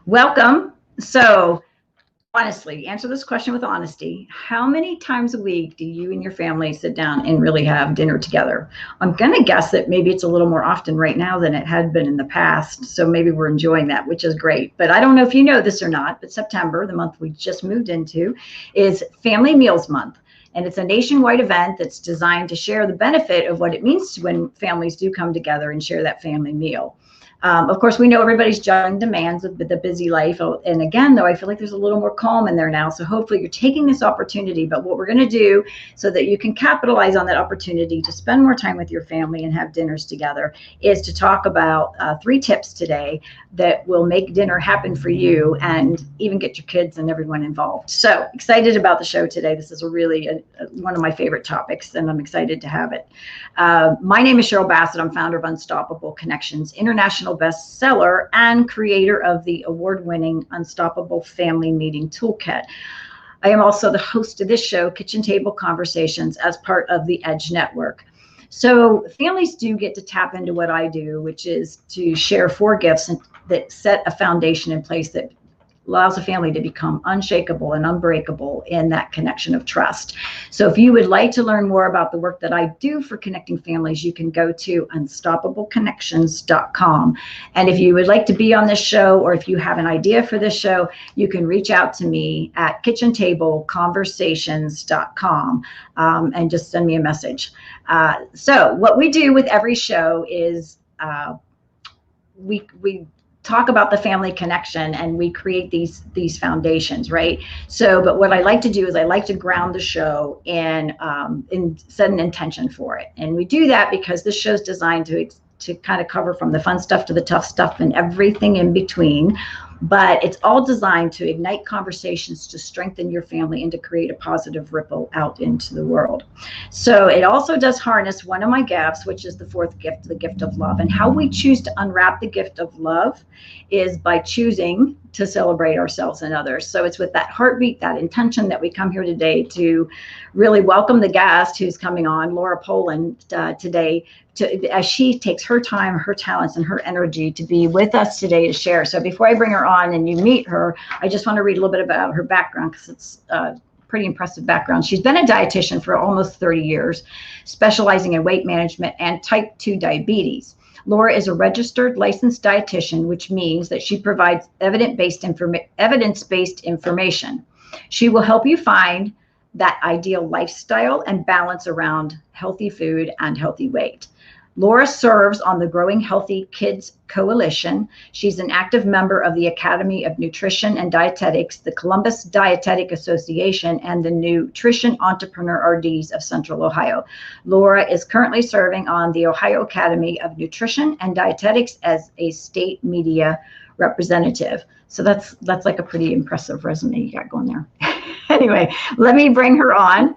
Welcome. So, honestly, answer this question with honesty. How many times a week do you and your family sit down and really have dinner together? I'm going to guess that maybe it's a little more often right now than it had been in the past. So maybe we're enjoying that, which is great. But I don't know if you know this or not, but September, the month we just moved into, is Family Meals Month. And it's a nationwide event that's designed to share the benefit of what it means when families do come together and share that family meal. Of course, we know everybody's juggling demands of the busy life. And again, though, I feel like there's a little more calm in there now. So hopefully you're taking this opportunity. But what we're going to do so that you can capitalize on that opportunity to spend more time with your family and have dinners together is to talk about 3 tips today that will make dinner happen for you and even get your kids and everyone involved. So excited about the show today. This is one of my favorite topics, and I'm excited to have it. My name is Cheryl Bassett. I'm founder of Unstoppable Connections, international bestseller, and creator of the award-winning Unstoppable Family Meeting Toolkit. I am also the host of this show, Kitchen Table Conversations, as part of the Edge Network. So families do get to tap into what I do, which is to share 4 gifts that set a foundation in place that allows a family to become unshakable and unbreakable in that connection of trust. So if you would like to learn more about the work that I do for connecting families, you can go to unstoppableconnections.com. And if you would like to be on this show, or if you have an idea for this show, you can reach out to me at kitchentableconversations.com and just send me a message. So what we do with every show is we talk about the family connection, and we create these foundations, right? So, but what I like to do is I like to ground the show and set an intention for it. And we do that because this show is designed to kind of cover from the fun stuff to the tough stuff and everything in between. But it's all designed to ignite conversations, to strengthen your family, and to create a positive ripple out into the world. So it also does harness one of my gifts, which is the 4th gift, the gift of love. And how we choose to unwrap the gift of love is by choosing to celebrate ourselves and others. So it's with that heartbeat, that intention, that we come here today to really welcome the guest who's coming on, Laura Poland, today, as she takes her time, her talents, and her energy to be with us today to share. So before I bring her on and you meet her, I just want to read a little bit about her background, because it's pretty impressive background. She's been a dietitian for almost 30 years, specializing in weight management and type 2 diabetes. Laura is a registered licensed dietitian, which means that she provides evidence-based information. She will help you find that ideal lifestyle and balance around healthy food and healthy weight. Laura serves on the Growing Healthy Kids Coalition. She's an active member of the Academy of Nutrition and Dietetics, the Columbus Dietetic Association, and the Nutrition Entrepreneur RDs of Central Ohio. Laura is currently serving on the Ohio Academy of Nutrition and Dietetics as a state media representative. So that's like a pretty impressive resume you got going there. Anyway, let me bring her on.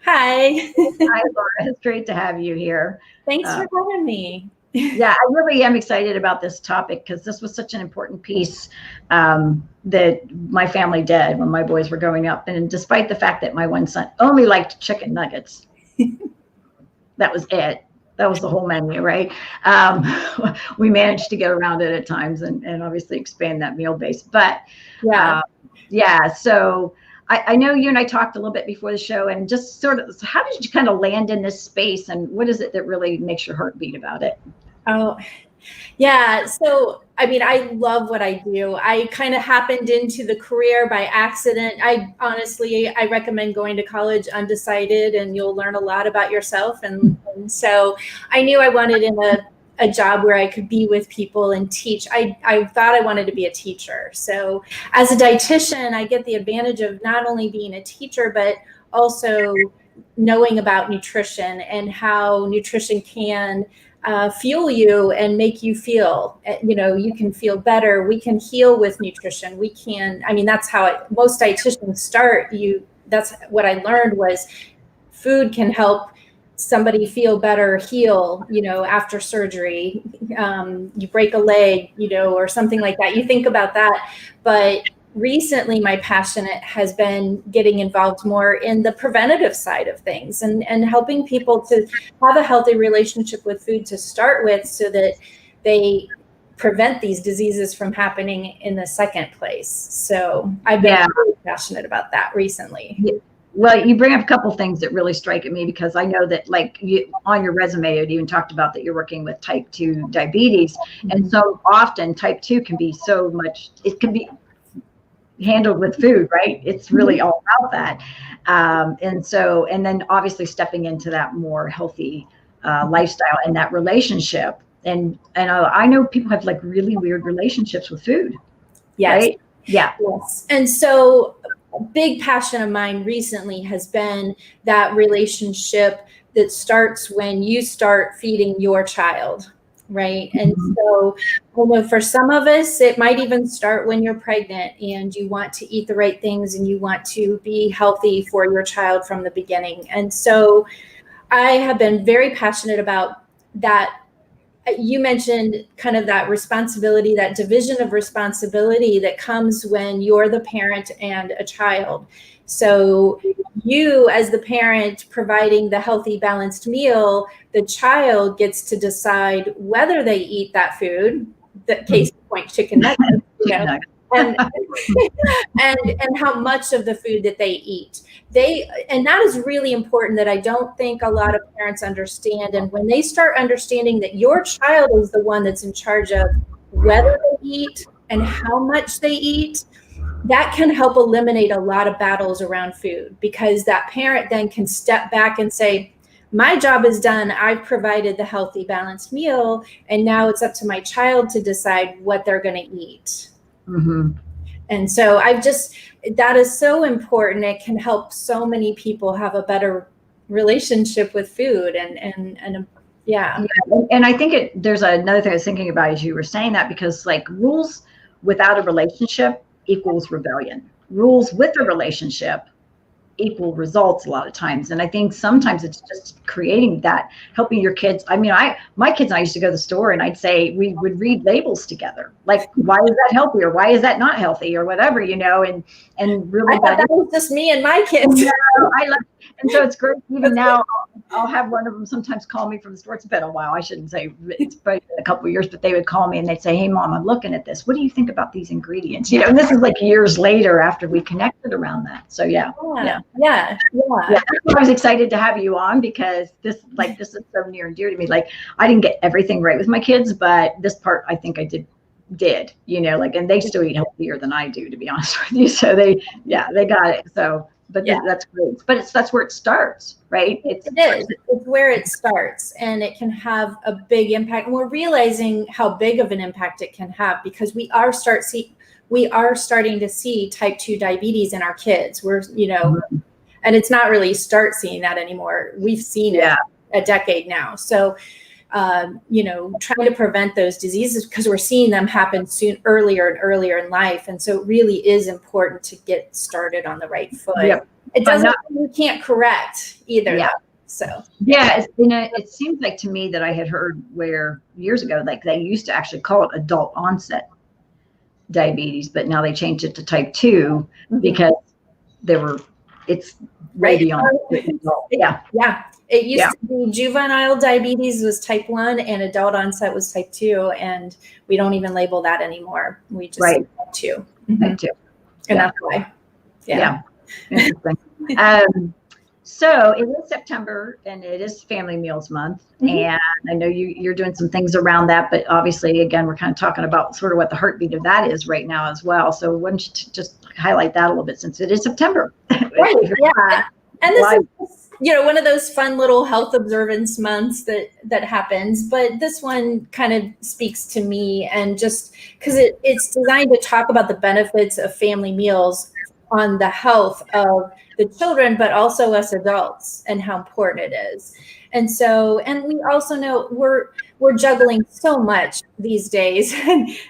Hi. Hi, Laura. It's great to have you here. Thanks for having me. Yeah, I really am excited about this topic because this was such an important piece that my family did when my boys were growing up. And despite the fact that my one son only liked chicken nuggets, that was it. That was the whole menu, right? We managed to get around it at times and obviously expand that meal base. But so I know you and I talked a little bit before the show, and just sort of, how did you kind of land in this space, and what is it that really makes your heart beat about it? Oh, yeah. So, I mean, I love what I do. I kind of happened into the career by accident. I recommend going to college undecided, and you'll learn a lot about yourself. And so I knew I wanted in a job where I could be with people and teach. I thought I wanted to be a teacher. So as a dietitian, I get the advantage of not only being a teacher, but also knowing about nutrition and how nutrition can fuel you and make you feel, you can feel better. We can heal with nutrition. That's how most dietitians start. That's what I learned was food can help somebody feel better, heal, after surgery, you break a leg, or something like that. You think about that. But recently my passion has been getting involved more in the preventative side of things and helping people to have a healthy relationship with food to start with, so that they prevent these diseases from happening in the second place. So I've been really passionate about that recently. Yeah. Well, you bring up a couple things that really strike at me, because I know that, like, on your resume, it even talked about that you're working with type 2 diabetes. And so often type 2 can be so much, it can be handled with food, right? It's really all about that. And then obviously stepping into that more healthy lifestyle and that relationship. And I know people have like really weird relationships with food. Yes. Right? Yeah. Yes. And so a big passion of mine recently has been that relationship that starts when you start feeding your child, right? And so, for some of us, it might even start when you're pregnant and you want to eat the right things and you want to be healthy for your child from the beginning. And so I have been very passionate about that. You mentioned kind of that responsibility, that division of responsibility that comes when you're the parent and a child. So you, as the parent, providing the healthy, balanced meal, the child gets to decide whether they eat that food, the case in point, chicken nuggets, and how much of the food that they eat. And that is really important, that I don't think a lot of parents understand. And when they start understanding that your child is the one that's in charge of whether they eat and how much they eat, that can help eliminate a lot of battles around food, because that parent then can step back and say, my job is done. I've provided the healthy, balanced meal, and now it's up to my child to decide what they're going to eat. And so that is so important. It can help so many people have a better relationship with food. And I think there's another thing I was thinking about as you were saying that, because like rules without a relationship equals rebellion. Rules with a relationship equal results a lot of times. And I think sometimes it's just creating that, helping your kids. I mean, my kids and I used to go to the store and I'd say, we would read labels together. Like, why is that healthy? Or why is that not healthy? Or whatever, and really. I thought that was just me and my kids. I love, and so it's great. Even now, I'll have one of them sometimes call me from the store. It's been a while. I shouldn't say it's been a couple of years, but they would call me and they'd say, hey, Mom, I'm looking at this. What do you think about these ingredients? And this is like years later after we connected around that. So yeah. I was excited to have you on, because this is so near and dear to me. Like, I didn't get everything right with my kids, but this part I think I did, and they still eat healthier than I do, to be honest with you. So they got it. So, but that's great. But that's where it starts, right? It is. It's where it starts, and it can have a big impact. And we're realizing how big of an impact it can have, because we are starting to see type 2 diabetes in our kids. And it's not really start seeing that anymore. We've seen it a decade now. So, trying to prevent those diseases, because we're seeing them happen earlier and earlier in life. And so it really is important to get started on the right foot. Yep. It doesn't, you can't correct either. Yeah. So, it seems like to me that I had heard where years ago, like they used to actually call it adult onset diabetes, but now they changed it to type 2 because it's way beyond. It used to be juvenile diabetes was type 1 and adult onset was type 2, and we don't even label that anymore. We just say type 2. Type 2. And that's why. Interesting. So it is September and it is Family Meals Month. And I know you're doing some things around that, but obviously, again, we're kind of talking about sort of what the heartbeat of that is right now as well. So why don't you just highlight that a little bit, since it is September? Right. Yeah. And this is, one of those fun little health observance months that happens. But this one kind of speaks to me, and just because it's designed to talk about the benefits of family meals on the health of the children, but also us adults, and how important it is. And so, and we also know we're juggling so much these days,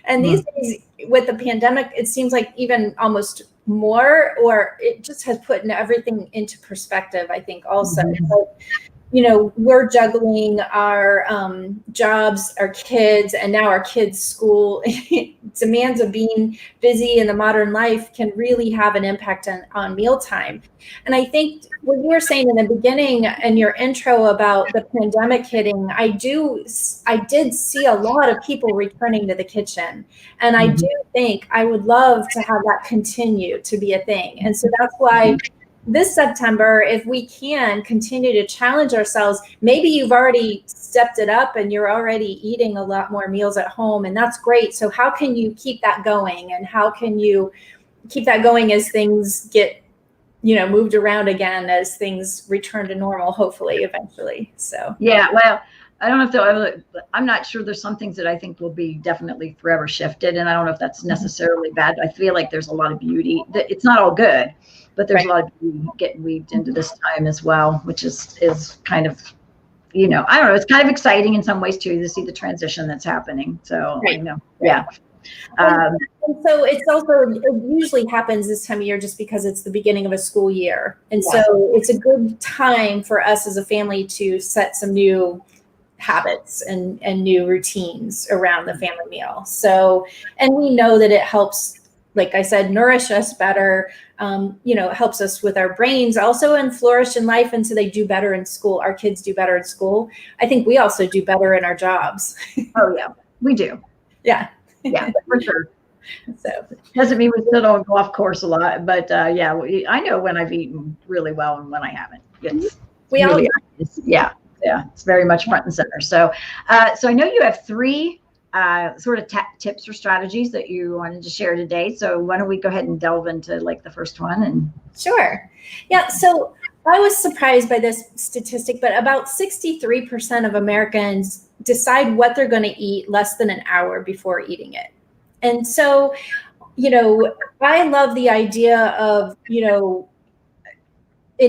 and these days with the pandemic, it seems like even almost more, or it just has put everything into perspective, I think also. So, we're juggling our jobs, our kids, and now our kids' school demands of being busy in the modern life can really have an impact on mealtime. And I think what you were saying in the beginning in your intro about the pandemic hitting, I did see a lot of people returning to the kitchen. And I do think I would love to have that continue to be a thing. And so that's why this September, if we can continue to challenge ourselves, maybe you've already stepped it up and you're already eating a lot more meals at home, and that's great. So how can you keep that going, and how can you keep that going as things get, moved around again, as things return to normal, hopefully, eventually. So yeah, well, I don't know if I'm not sure. There's some things that I think will be definitely forever shifted, and I don't know if that's necessarily bad. I feel like there's a lot of beauty. It's not all good, but there's a lot of beauty getting weaved into this time as well, which is kind of, I don't know, it's kind of exciting in some ways too, to see the transition that's happening. So, yeah. And so it usually happens this time of year just because it's the beginning of a school year. And so it's a good time for us as a family to set some new habits and new routines around the family meal. So, and we know that it helps, like I said, nourish us better. It helps us with our brains also, and flourish in life. And so they do better in school. Our kids do better in school. I think we also do better in our jobs. Oh yeah, we do. Yeah. Yeah, for sure. So doesn't mean we still don't go off course a lot, but I know when I've eaten really well and when I haven't. It's very much front and center. So I know you have 3 sort of tips or strategies that you wanted to share today. So why don't we go ahead and delve into like the first one? And sure. Yeah. So I was surprised by this statistic, but about 63% of Americans decide what they're going to eat less than an hour before eating it. And so, I love the idea of, in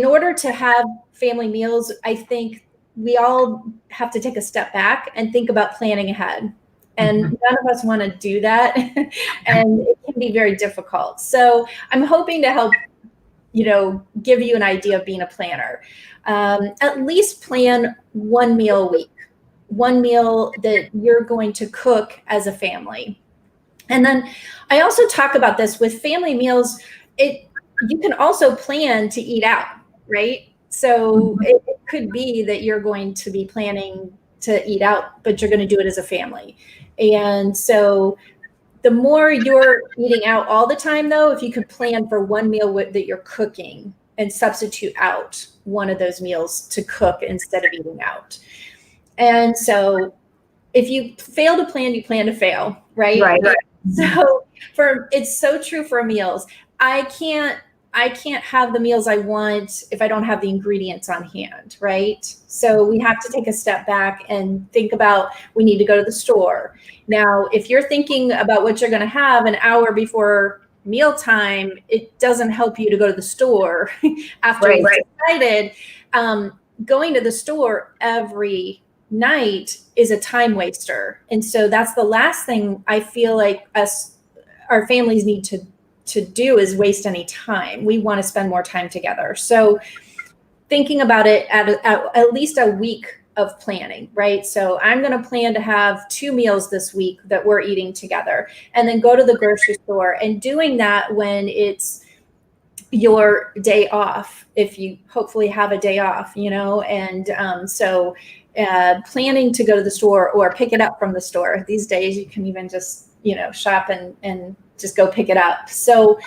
order to have family meals, I think we all have to take a step back and think about planning ahead. And none of us want to do that. And it can be very difficult. So I'm hoping to help, give you an idea of being a planner. At least plan 1 meal a week, 1 meal that you're going to cook as a family. And then I also talk about this with family meals. You can also plan to eat out, right? So it could be that you're going to be planning to eat out, but you're going to do it as a family. And so the more you're eating out all the time, though, if you could plan for 1 meal that you're cooking and substitute out one of those meals to cook instead of eating out. And so if you fail to plan, you plan to fail, right? Right. So it's so true for meals. I can't have the meals I want if I don't have the ingredients on hand, right? So we have to take a step back and think about, we need to go to the store. Now, if you're thinking about what you're going to have an hour before mealtime, it doesn't help you to go to the store after you've decided. Going to the store every night is a time waster. And so that's the last thing I feel like our families need to do, is waste any time. We want to spend more time together. So thinking about it at least a week of planning, right? So I'm going to plan to have 2 meals this week that we're eating together, and then go to the grocery store, and doing that when it's your day off, if you hopefully have a day off, and so planning to go to the store or pick it up from the store. These days you can even just, shop and just go pick it up. So,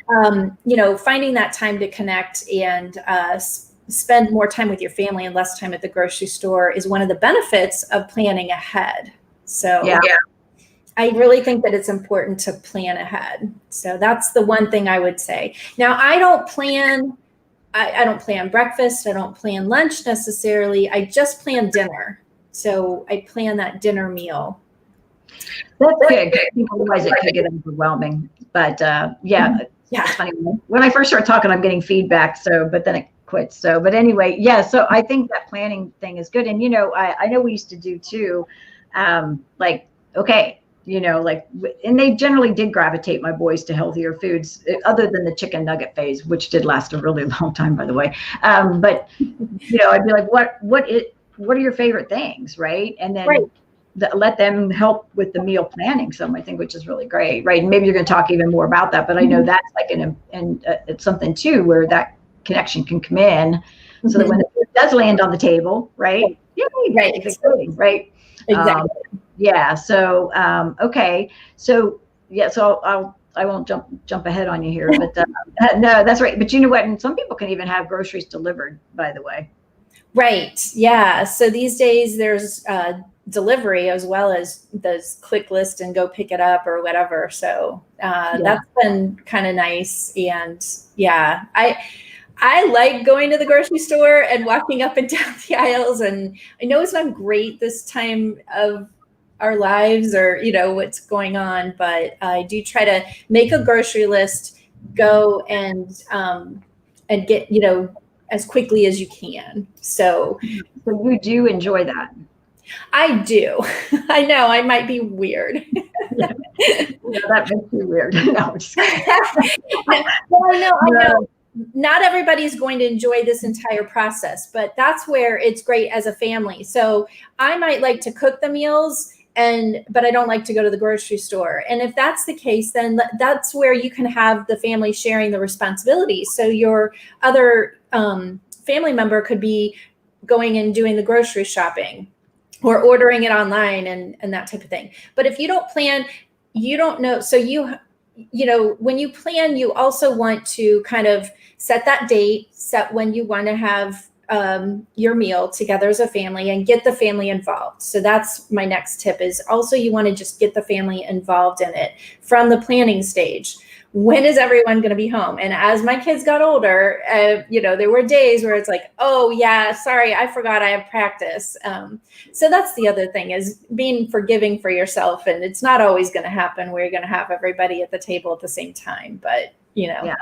finding that time to connect and spend more time with your family and less time at the grocery store is one of the benefits of planning ahead. So I really think that it's important to plan ahead. So that's the one thing I would say. Now, I don't plan breakfast. I don't plan lunch necessarily. I just plan dinner. So I plan that dinner meal. That's good. Otherwise it could get overwhelming. But it's funny. When I first started talking, I'm getting feedback. But then it quits. But anyway, so I think that planning thing is good. And, I know we used to do too, and they generally did gravitate my boys to healthier foods, other than the chicken nugget phase, which did last a really long time, by the way. But I'd be like, what are your favorite things, right? And then let them help with the meal planning some, I think, which is really great, right? And maybe you're going to talk even more about that, but I know that's like it's something too where that connection can come in, so that when the food does land on the table, right? Yay, Right. it's exciting, right? Exactly. Yeah. So okay. So yeah. So I won't jump ahead on you here, but no, that's right. But you know what? And some people can even have groceries delivered, by the way. Right. Yeah. So these days there's delivery as well as those click list and go pick it up or whatever. So that's been kind of nice. And yeah, I like going to the grocery store and walking up and down the aisles. And I know it's not great this time of our lives or, what's going on, but I do try to make a grocery list, go and get, as quickly as you can. So you do enjoy that. I do. I know I might be weird. Yeah, that makes you weird. No, I know. Not everybody's going to enjoy this entire process, but that's where it's great as a family. So I might like to cook the meals, but I don't like to go to the grocery store. And if that's the case, then that's where you can have the family sharing the responsibility. So your other family member could be going and doing the grocery shopping or ordering it online and that type of thing. But if you don't plan, you don't know. So when you plan, you also want to kind of set that date, set when you want to have your meal together as a family and get the family involved. So that's my next tip is also you want to just get the family involved in it from the planning stage. When is everyone going to be home? And as my kids got older, there were days where it's like, oh yeah, sorry, I forgot I have practice. So that's the other thing is being forgiving for yourself. And it's not always going to happen where you're going to have everybody at the table at the same time, but Yeah.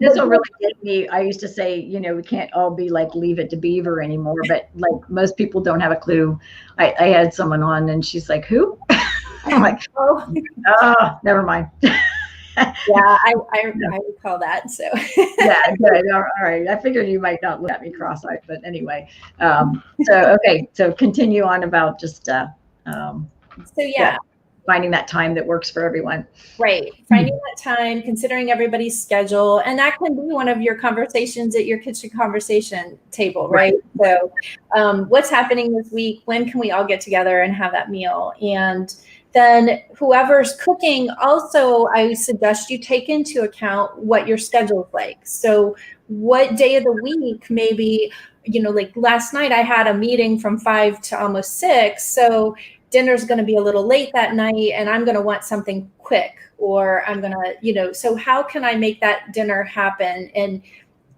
This will really get me. I used to say, we can't all be like Leave It to Beaver anymore, but like most people don't have a clue. I had someone on and she's like, who? I'm like, oh, never mind. Yeah, I recall that. So yeah, good. All right. I figured you might not look at me cross-eyed, but anyway. So continue on about just finding that time that works for everyone. Right. Finding that time, considering everybody's schedule. And that can be one of your conversations at your kitchen conversation table, right? So what's happening this week? When can we all get together and have that meal? And then whoever's cooking, also, I suggest you take into account what your schedule is like. So what day of the week, maybe, like last night I had a meeting from 5 to almost 6. So dinner's going to be a little late that night and I'm going to want something quick, or I'm going to, so how can I make that dinner happen? And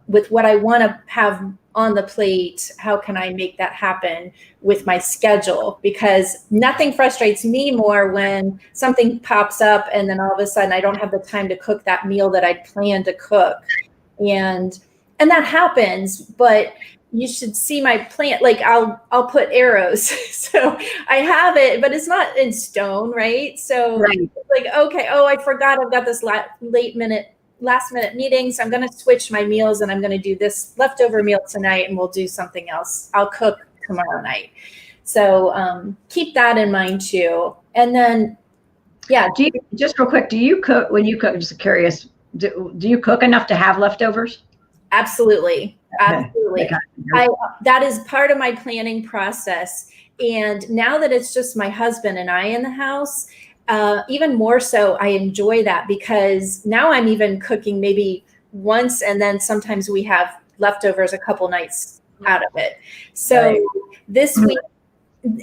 with what I want to have on the plate, how can I make that happen with my schedule? Because nothing frustrates me more when something pops up and then all of a sudden I don't have the time to cook that meal that I planned to cook. And that happens, but you should see my plan. Like I'll put arrows. So I have it, but it's not in stone, right? So It's like, okay, I forgot I've got this last minute meeting. So I'm going to switch my meals and I'm going to do this leftover meal tonight and we'll do something else. I'll cook tomorrow night. So keep that in mind too. And then, just real quick, do you cook when you cook? Just curious, do you cook enough to have leftovers? Absolutely. Absolutely. That is part of my planning process. And now that it's just my husband and I in the house, even more so, I enjoy that because now I'm even cooking maybe once and then sometimes we have leftovers a couple nights out of it. So this week,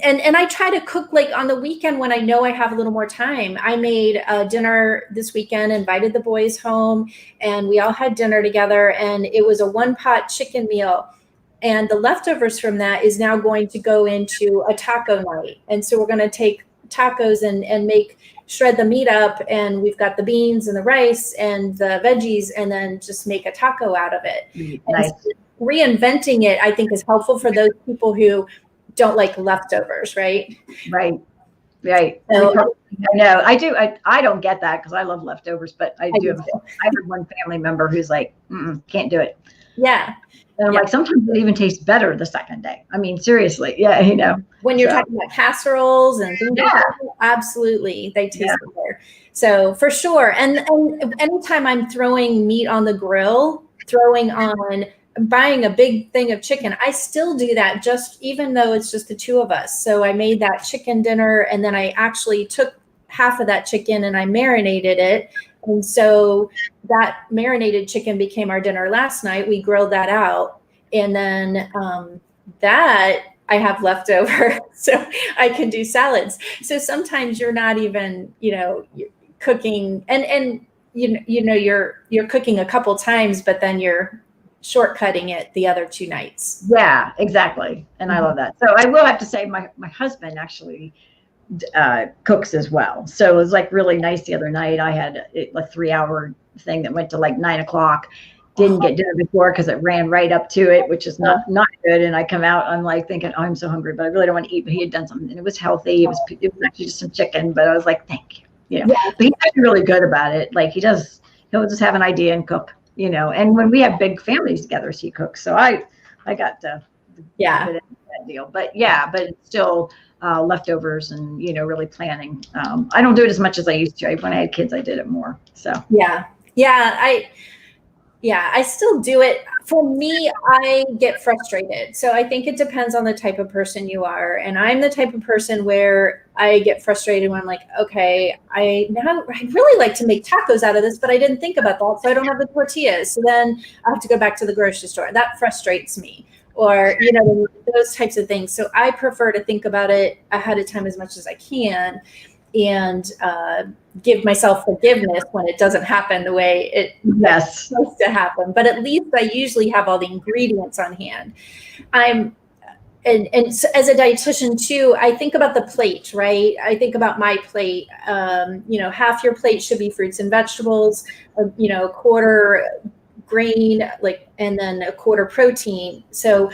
and I try to cook like on the weekend when I know I have a little more time. I made dinner this weekend, invited the boys home, and we all had dinner together. And it was a 1-pot chicken meal. And the leftovers from that is now going to go into a taco night. And so we're going to take tacos and shred the meat up. And we've got the beans and the rice and the veggies, and then just make a taco out of it. Nice. So reinventing it, I think, is helpful for those people who don't like leftovers, right? Right. So, I know. I do. I don't get that because I love leftovers, but I do. I have one family member who's like, can't do it. Yeah. And I'm like, sometimes it even tastes better the second day. I mean, seriously. Yeah. You know, when you're talking about casseroles and things like that, absolutely, they taste better. So for sure. And anytime I'm throwing meat on the grill, buying a big thing of chicken, I still do that, just even though it's just the two of us. So I made that chicken dinner, and then I actually took half of that chicken and I marinated it. And so that marinated chicken became our dinner last night. We grilled that out, and then that I have leftover, so I can do salads. So sometimes you're not even, you're cooking, and you're cooking a couple times, but then you're shortcutting it the other 2 nights. Yeah, exactly. And I love that. So I will have to say my husband actually cooks as well. So it was like really nice the other night. I had a 3-hour thing that went to like 9 o'clock. Didn't get dinner before because it ran right up to it, which is not good. And I come out, I'm like thinking, oh, I'm so hungry, but I really don't want to eat. But he had done something, and it was healthy. It was actually just some chicken, but I was like, thank you. But he's actually really good about it. Like he'll just have an idea and cook, And when we have big families together, he cooks. So I got the that deal. But but it's still leftovers and really planning. I don't do it as much as I used to. When I had kids, I did it more. So I still do it. For me, I get frustrated. So I think it depends on the type of person you are. And I'm the type of person where I get frustrated when I'm like, okay, I really like to make tacos out of this, but I didn't think about that. So I don't have the tortillas. So then I have to go back to the grocery store. That frustrates me. Or, those types of things. So I prefer to think about it ahead of time as much as I can, and give myself forgiveness when it doesn't happen the way it's supposed to happen. But at least I usually have all the ingredients on hand. And so as a dietitian too, I think about the plate, right? I think about my plate. Half your plate should be fruits and vegetables, a quarter grain, and then a quarter protein. So,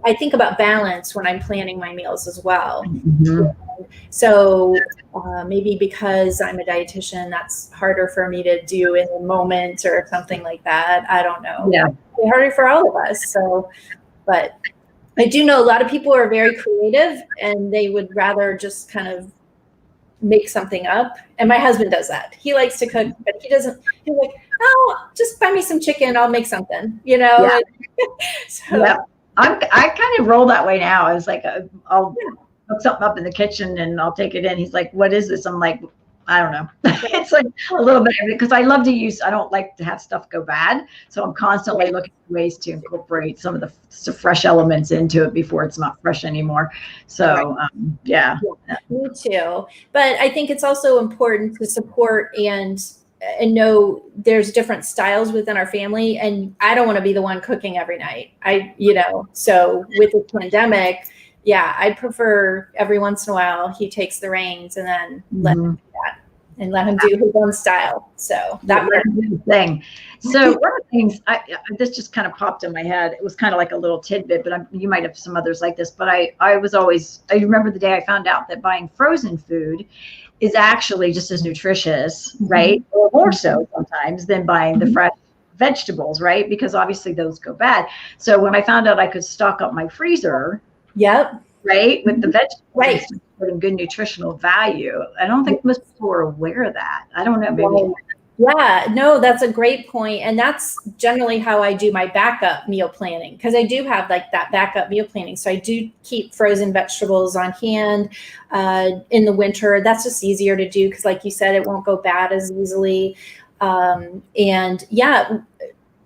I think about balance when I'm planning my meals as well. So maybe because I'm a dietitian, that's harder for me to do in the moment or something like that. I don't know. It's harder for all of us. So, but I do know a lot of people are very creative and they would rather just kind of make something up. And my husband does that. He likes to cook, but he's like, oh, just buy me some chicken. I'll make something, So I kind of roll that way now. I was like, I'll cook something up in the kitchen and I'll take it in. He's like, what is this? I'm like, I don't know. It's like a little bit of it, because I don't like to have stuff go bad. So I'm constantly looking for ways to incorporate some of the fresh elements into it before it's not fresh anymore. So, Me too. But I think it's also important to support and know there's different styles within our family. And I don't want to be the one cooking every night. So with the pandemic, I'd prefer every once in a while he takes the reins and then let him do that and let him do his own style. So that was the thing. So one of the things this just kind of popped in my head. It was kind of like a little tidbit, but you might have some others like this. But I remember the day I found out that buying frozen food is actually just as nutritious, right? Or more so sometimes than buying the fresh vegetables, right? Because obviously those go bad. So when I found out I could stock up my freezer, right, with the vegetables, putting good nutritional value, I don't think most people are aware of that. I don't know, maybe. Yeah, no, that's a great point. And that's generally how I do my backup meal planning, because I do have like that backup meal planning. So I do keep frozen vegetables on hand in the winter. That's just easier to do because, like you said, it won't go bad as easily.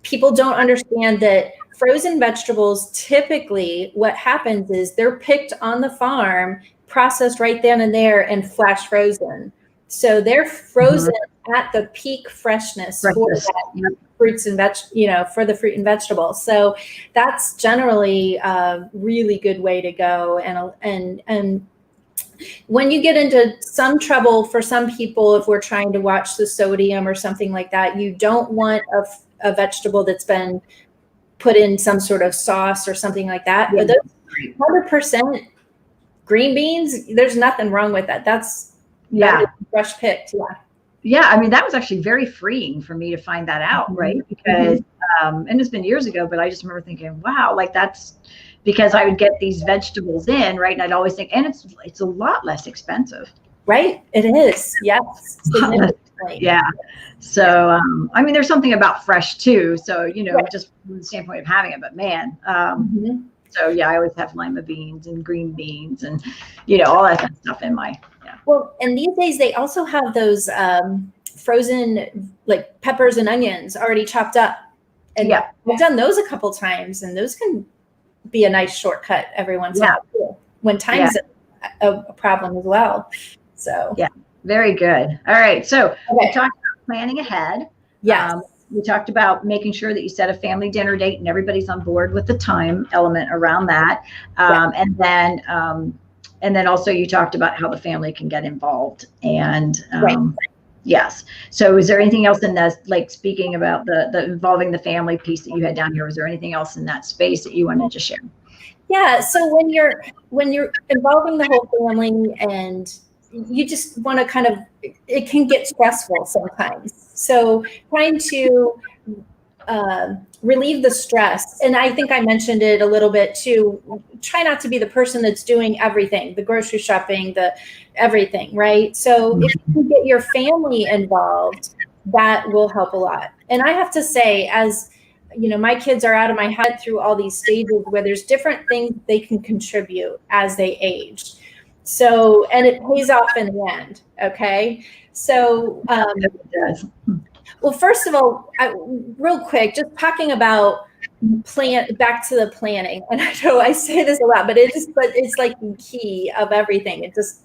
People don't understand that frozen vegetables, typically what happens is they're picked on the farm, processed right then and there, and flash frozen. So they're frozen at the peak freshness for that fruits and for the fruit and vegetables. So that's generally a really good way to go. And when you get into some trouble for some people, if we're trying to watch the sodium or something like that, you don't want a vegetable that's been put in some sort of sauce or something like that. But those 100% green beans, there's nothing wrong with that. That is fresh picked. Yeah, I mean, that was actually very freeing for me to find that out, right? Because And it's been years ago, but I just remember thinking, wow, like that's because I would get these vegetables in, right? And I'd always think, and it's a lot less expensive. Right. It is. Yes. Significantly. Yeah. So, I mean, there's something about fresh too. So, you know, just from the standpoint of having it, but man, so yeah, I always have lima beans and green beans and, you know, all that kind of stuff in my, Well, and these days they also have those frozen like peppers and onions already chopped up. And I've done those a couple times, and those can be a nice shortcut every once in a while when time's a problem as well. So very good. All right. So we talked about planning ahead. Yes. We talked about making sure that you set a family dinner date and everybody's on board with the time element around that. And then also you talked about how the family can get involved. And yes. So is there anything else in that, like speaking about the involving the family piece that you had down here? Was there anything else in that space that you wanted to share? Yeah. So when you're involving the whole family and you just want to kind of, it can get stressful sometimes. So trying to relieve the stress. And I think I mentioned it a little bit too. Try not to be the person that's doing everything, the grocery shopping, the everything, right? So if you can get your family involved, that will help a lot. And I have to say, as you know, my kids are out of my head through all these stages where there's different things they can contribute as they age. So, and it pays off in the end. Okay. So, well, first of all, real quick, just talking about back to the planning. And I know I say this a lot, but it's like the key of everything. It just,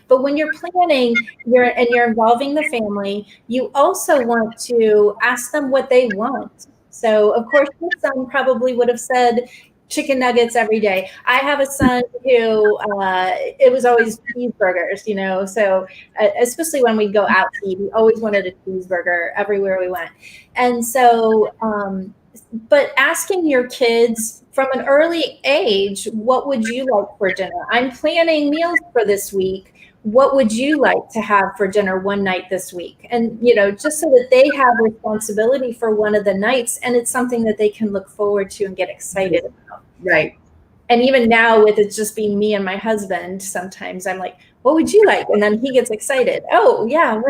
but when you're planning, you're involving the family, you also want to ask them what they want. So of course, your son probably would have said chicken nuggets every day. I have a son who, it was always cheeseburgers, you know, so especially when we go out to eat, we always wanted a cheeseburger everywhere we went. And so, but asking your kids from an early age, what would you like for dinner? I'm planning meals for this week. What would you like to have for dinner one night this week? And, you know, just so that they have responsibility for one of the nights, and it's something that they can look forward to and get excited about. Right. And even now with it just being me and my husband, sometimes I'm like, what would you like? And then he gets excited. Oh yeah,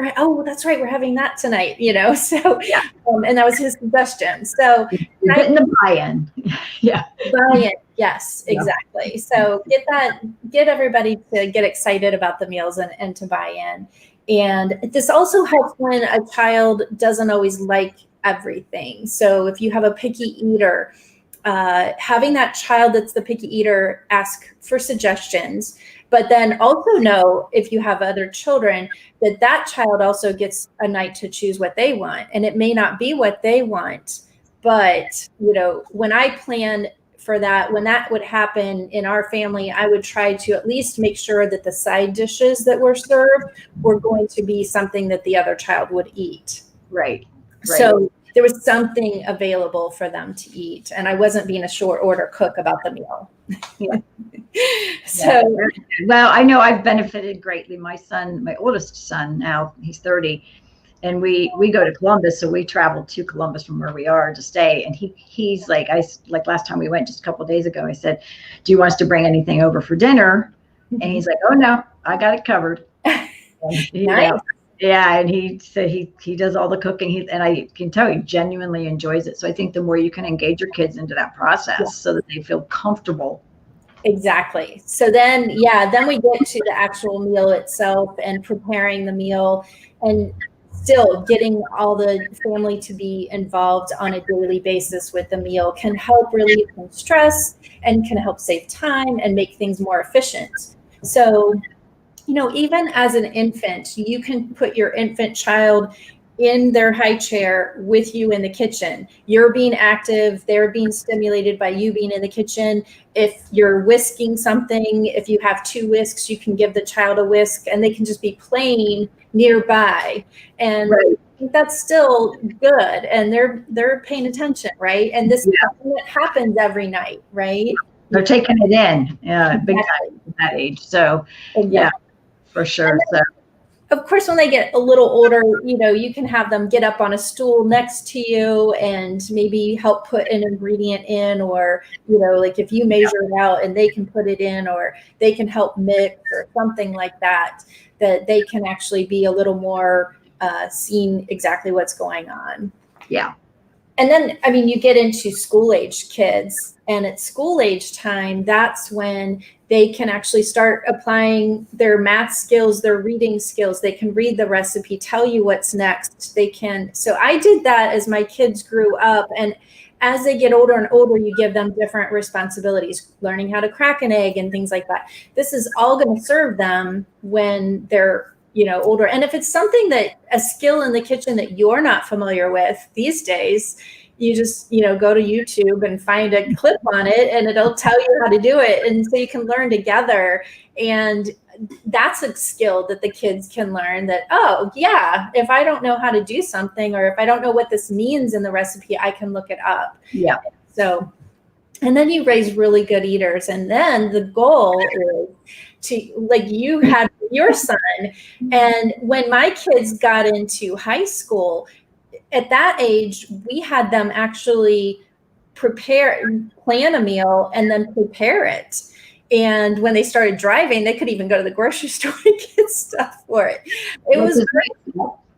that's right. We're having that tonight, you know? So, and that was his suggestion. So you're getting the buy-in. Buy-in. Yes, exactly. So get everybody to get excited about the meals and to buy in. And this also helps when a child doesn't always like everything. So if you have a picky eater, having that child that's the picky eater ask for suggestions, but then also know if you have other children that child also gets a night to choose what they want. And it may not be what they want, but you know, when I plan for that, when that would happen in our family, I would try to at least make sure that the side dishes that were served were going to be something that the other child would eat. Right. So there was something available for them to eat, and I wasn't being a short order cook about the meal. Well, I know I've benefited greatly. My son, my oldest son, now he's 30, and we go to Columbus, so we traveled to Columbus from where we are to stay. And he's like, last time we went just a couple of days ago, I said, "Do you want us to bring anything over for dinner?" And he's like, "Oh no, I got it covered." Nice. Yeah, and he said he does all the cooking. And I can tell he genuinely enjoys it. So I think the more you can engage your kids into that process so that they feel comfortable. Exactly. So then we get to the actual meal itself and preparing the meal, and still getting all the family to be involved on a daily basis with the meal can help relieve some stress and can help save time and make things more efficient. So, you know, even as an infant, you can put your infant child in their high chair with you in the kitchen. You're being active, they're being stimulated by you being in the kitchen. If you're whisking something, if you have 2 whisks, you can give the child a whisk and they can just be playing nearby. And I think that's still good. And they're paying attention, right? And this is something that happens every night, right? They're taking it in, big time at that age. So, yeah, for sure. of course, when they get a little older, you can have them get up on a stool next to you and maybe help put an ingredient in, or, like if you measure it out and they can put it in, or they can help mix or something like that, that they can actually be a little more seeing exactly what's going on. Yeah. And then, you get into school age kids, and at school age time, that's when they can actually start applying their math skills, their reading skills. They can read the recipe, tell you what's next. So I did that as my kids grew up. And as they get older and older, you give them different responsibilities, learning how to crack an egg and things like that. This is all going to serve them when they're older. And if it's something a skill in the kitchen that you're not familiar with these days, you just, go to YouTube and find a clip on it, and it'll tell you how to do it. And so you can learn together. And that's a skill that the kids can learn, that, oh yeah, if I don't know how to do something, or if I don't know what this means in the recipe, I can look it up. Yeah. So, and then you raise really good eaters. And then the goal is to, like you had your son. And when my kids got into high school, at that age, we had them actually plan a meal and then prepare it. And when they started driving, they could even go to the grocery store and get stuff for it. It was great.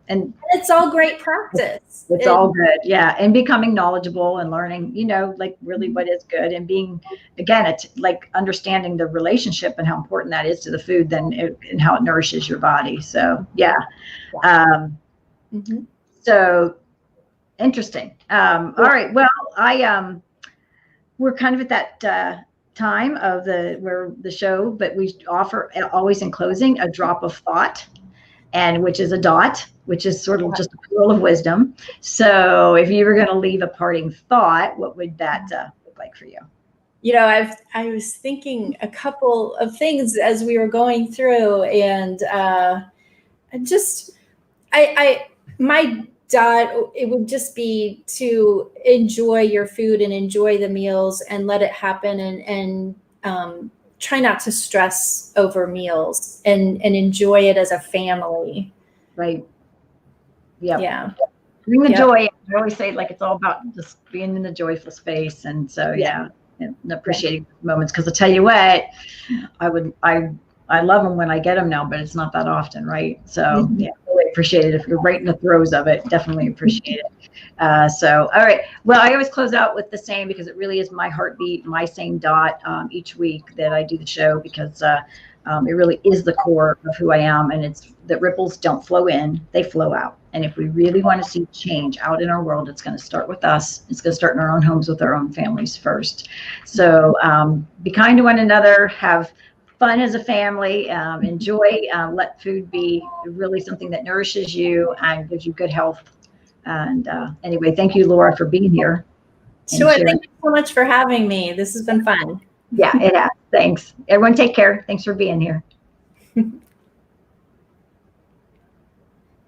And it's all great practice. It's all good. Yeah. And becoming knowledgeable and learning, like really what is good, and being, again, it's like understanding the relationship and how important that is to the food, and how it nourishes your body. So, yeah. So interesting. All right. Well, we're kind of at that time of the show, but we offer always in closing a drop of thought, and which is a dot, which is sort of just a pearl of wisdom. So if you were going to leave a parting thought, what would that look like for you? I was thinking a couple of things as we were going through, and my dot, it would just be to enjoy your food and enjoy the meals and let it happen, and try not to stress over meals, and enjoy it as a family. Right. Yep. Yeah. Bring the joy. I always say, like, it's all about just being in the joyful space. And so, and appreciating moments. Because I'll tell you what, I love them when I get them now, but it's not that often, right? So really appreciate it. If you're right in the throes of it, definitely appreciate it. So, all right. Well, I always close out with the same, because it really is my heartbeat, my same dot each week that I do the show, because it really is the core of who I am. And it's that ripples don't flow in, they flow out. And if we really want to see change out in our world, it's going to start with us. It's going to start in our own homes with our own families first. So be kind to one another, have fun as a family, enjoy, let food be really something that nourishes you and gives you good health. And anyway, thank you, Laura, for being here. Sure. Thank you so much for having me. This has been fun. Yeah, it has. Thanks. Everyone take care. Thanks for being here.